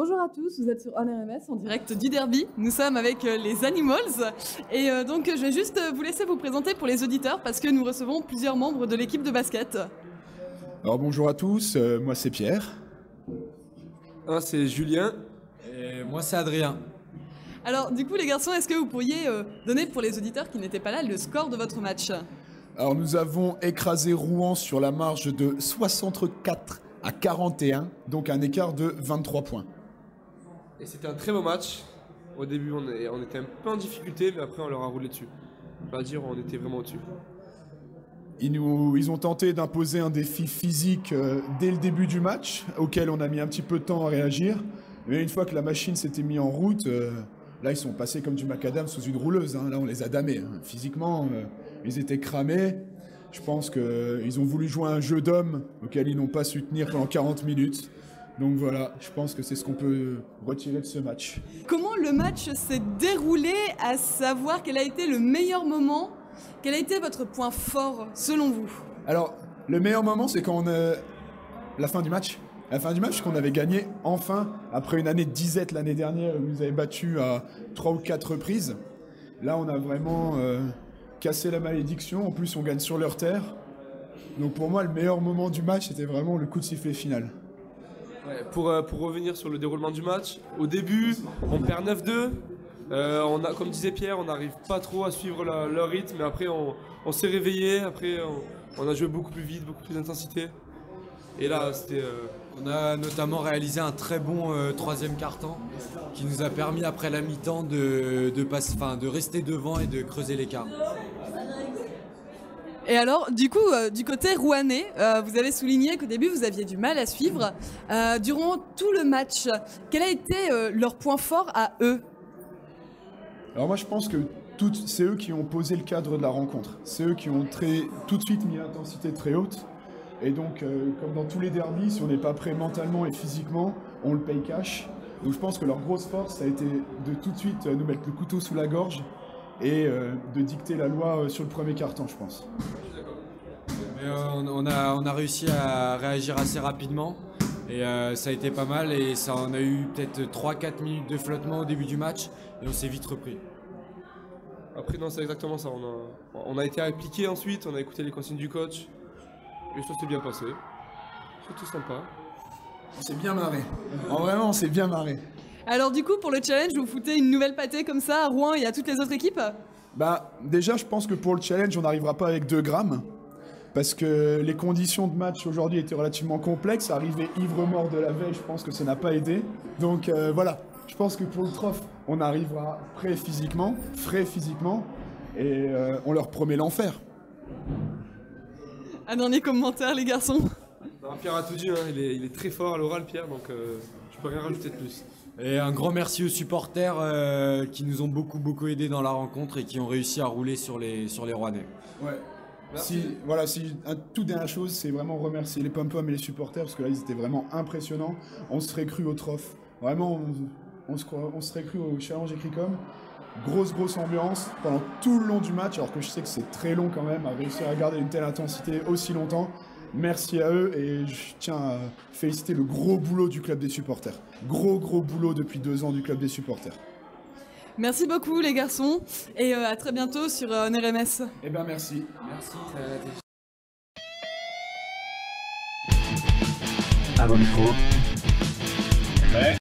Bonjour à tous, vous êtes sur OnRMS en direct du derby. Nous sommes avec les Animals et donc je vais juste vous laisser vous présenter pour les auditeurs parce que nous recevons plusieurs membres de l'équipe de basket. Alors bonjour à tous, moi c'est Pierre. C'est Julien. Et moi c'est Adrien. Alors du coup les garçons, est-ce que vous pourriez donner pour les auditeurs qui n'étaient pas là le score de votre match? Alors nous avons écrasé Rouen sur la marge de 64-41, donc un écart de 23 points. Et c'était un très beau match. Au début on était un peu en difficulté, mais après on leur a roulé dessus. On va dire on était vraiment au-dessus. Ils ont tenté d'imposer un défi physique dès le début du match, auquel on a mis un petit peu de temps à réagir. Mais une fois que la machine s'était mise en route, là ils sont passés comme du macadam sous une rouleuse. Là on les a damés. Physiquement, ils étaient cramés. Je pense qu'ils ont voulu jouer un jeu d'hommes auquel ils n'ont pas su tenir pendant 40 minutes. Donc voilà, je pense que c'est ce qu'on peut retirer de ce match. Comment le match s'est déroulé, à savoir quel a été le meilleur moment? Quel a été votre point fort, selon vous? Alors, le meilleur moment, c'est quand la fin du match. La fin du match, qu'on avait gagné, enfin, après une année de disette l'année dernière, où ils nous avaient battus à 3 ou 4 reprises. Là, on a vraiment cassé la malédiction. En plus, on gagne sur leur terre. Donc pour moi, le meilleur moment du match, c'était vraiment le coup de sifflet final. Ouais, pour revenir sur le déroulement du match, au début, on perd 9-2. Comme disait Pierre, on n'arrive pas trop à suivre leur rythme, mais après on s'est réveillé, après on a joué beaucoup plus vite, beaucoup plus d'intensité. Et là, c'était... On a notamment réalisé un très bon troisième quart-temps qui nous a permis après la mi-temps de rester devant et de creuser l'écart. Et alors, du coup, du côté rouennais, vous avez souligné qu'au début, vous aviez du mal à suivre. Durant tout le match, quel a été leur point fort à eux? Alors moi, je pense que c'est eux qui ont posé le cadre de la rencontre. C'est eux qui ont tout de suite mis l'intensité très haute. Et donc, comme dans tous les derbys, si on n'est pas prêt mentalement et physiquement, on le paye cash. Donc je pense que leur grosse force, ça a été de tout de suite nous mettre le couteau sous la gorge et de dicter la loi sur le premier quart-temps, je pense. Mais, on a réussi à réagir assez rapidement et ça a été pas mal et on a eu peut-être 3-4 minutes de flottement au début du match et on s'est vite repris. Après non, c'est exactement ça, on a été appliqué ensuite, on a écouté les consignes du coach et ça s'est bien passé. C'était sympa. On s'est bien marré. Vraiment, on s'est bien marré. Alors du coup, pour le challenge, vous foutez une nouvelle pâtée comme ça à Rouen et à toutes les autres équipes? Déjà, je pense que pour le challenge, on n'arrivera pas avec 2 grammes. Parce que les conditions de match aujourd'hui étaient relativement complexes. Arriver ivre-mort de la veille, je pense que ça n'a pas aidé. Donc voilà, je pense que pour le trophée, on arrivera frais physiquement. Et on leur promet l'enfer. Un dernier commentaire, les garçons. Non, Pierre a tout dit, hein. Il est très fort à l'oral, Pierre, donc je peux rien rajouter de plus. Et un grand merci aux supporters qui nous ont beaucoup aidés dans la rencontre et qui ont réussi à rouler sur les Rouennais. Ouais. Toute dernière chose, c'est vraiment remercier les pom-pom et les supporters parce que là, ils étaient vraiment impressionnants. On se serait cru au trophée. Vraiment, on se serait cru au challenge Écricom. Grosse ambiance pendant tout le long du match, alors que je sais que c'est très long quand même à réussir à garder une telle intensité aussi longtemps. Merci à eux et je tiens à féliciter le gros boulot du club des supporters. Gros boulot depuis 2 ans du club des supporters. Merci beaucoup les garçons et à très bientôt sur OnRMS. Eh ben merci. Merci. À vos micros.